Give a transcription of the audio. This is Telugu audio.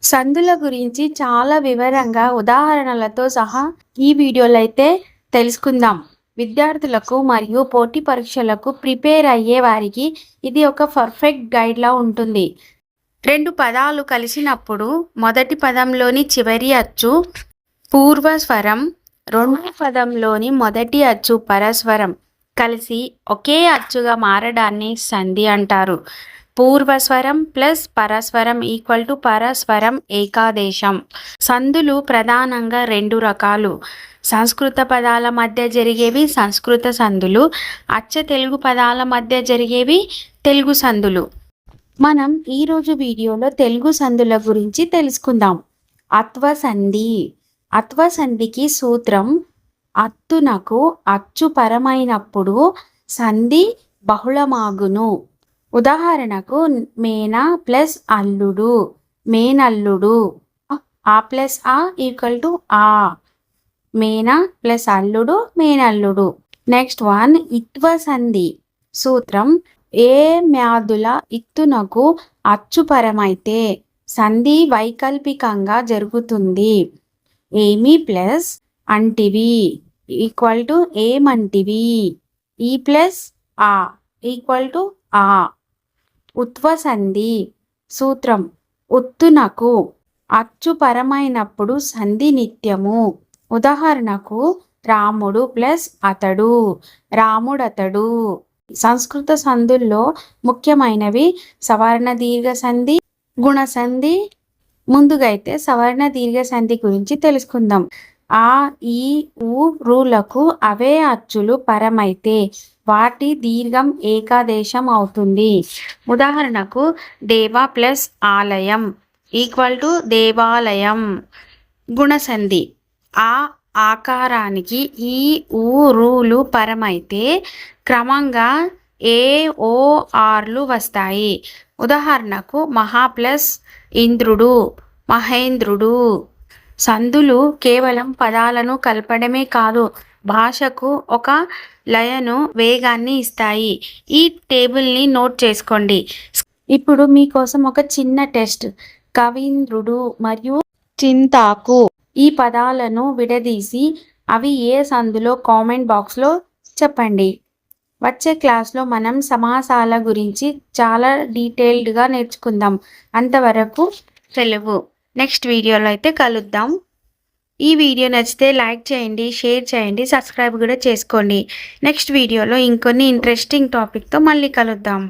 సందుల గురించి చాలా వివరంగా ఉదాహరణలతో సహా ఈ వీడియోలో అయితే తెలుసుకుందాం. విద్యార్థులకు మరియు పోటీ పరీక్షలకు ప్రిపేర్ అయ్యే వారికి ఇది ఒక పర్ఫెక్ట్ గైడ్లా ఉంటుంది. రెండు పదాలు కలిసినప్పుడు మొదటి పదంలోని చివరి అచ్చు పూర్వస్వరం, రెండో పదంలోని మొదటి అచ్చు పరస్వరం కలిసి ఒకే అచ్చుగా మారడాన్ని సంధి అంటారు. పూర్వస్వరం ప్లస్ పరస్వరం ఈక్వల్ టు పరస్వరం ఏకాదేశం. సందులు ప్రధానంగా రెండు రకాలు. సంస్కృత పదాల మధ్య జరిగేవి సంస్కృత సందులు, అచ్చ తెలుగు పదాల మధ్య జరిగేవి తెలుగు సందులు. మనం ఈరోజు వీడియోలో తెలుగు సందుల గురించి తెలుసుకుందాం. అత్వసంధి. అత్వసంధికి సూత్రం అత్తునకు అచ్చు పరమైనప్పుడు సంధి బహుళమాగును. ఉదాహరణకు మేన ప్లస్ అల్లుడు, మేనల్లుడు. ఆ ప్లస్ ఆ ఈక్వల్ టు ఆ. మేన ప్లస్ అల్లుడు, మేనల్లుడు. నెక్స్ట్ వన్ ఇత్వసంధి. సూత్రం ఏ మ్యాదుల ఇత్తునకు అచ్చుపరమైతే సంధి వైకల్పికంగా జరుగుతుంది. ఏమి ప్లస్ అంటివి ఈక్వల్ టు ఏమంటివి. ఈ ప్లస్ ఆ ఈక్వల్ టు ఆ. ఉత్వసంధి. సూత్రం ఉత్తునకు అచ్చుపరమైనప్పుడు సంధి నిత్యము. ఉదాహరణకు రాముడు ప్లస్ అతడు, రాముడతడు. సంస్కృత సంధుల్లో ముఖ్యమైనవి సవర్ణ దీర్ఘ సంధి, గుణసంధి. ముందుగా అయితే సవర్ణ దీర్ఘ సంధి గురించి తెలుసుకుందాం. ఆ ఈ ఊ రులకు అవే అచ్చులు పరమైతే వాటి దీర్ఘం ఏకాదేశం అవుతుంది. ఉదాహరణకు దేవ ప్లస్ ఆలయం ఈక్వల్ టు దేవాలయం. గుణసంధి ఆ ఆకారానికి ఈ ఊ రులు పరమైతే క్రమంగా ఏ ఓ ఆర్లు వస్తాయి. ఉదాహరణకు మహా ప్లస్ ఇంద్రుడు, మహేంద్రుడు. సందులు కేవలం పదాలను కలపడమే కాదు, భాషకు ఒక లయను, వేగాన్ని ఇస్తాయి. ఈ టేబుల్ని నోట్ చేసుకోండి. ఇప్పుడు మీకోసం ఒక చిన్న టెస్ట్. కవీంద్రుడు మరియు చింతాకు ఈ పదాలను విడదీసి అవి ఏ సందులో కామెంట్ బాక్స్లో చెప్పండి. వచ్చే క్లాస్లో మనం సమాసాల గురించి చాలా డీటెయిల్డ్గా నేర్చుకుందాం. అంతవరకు సెలవు. నెక్స్ట్ వీడియోలో అయితే కలుద్దాం. ఈ వీడియో నచ్చితే లైక్ చేయండి, షేర్ చేయండి, సబ్స్క్రైబ్ కూడా చేసుకోండి. నెక్స్ట్ వీడియోలో ఇంకొన్ని ఇంట్రెస్టింగ్ టాపిక్తో మళ్ళీ కలుద్దాం.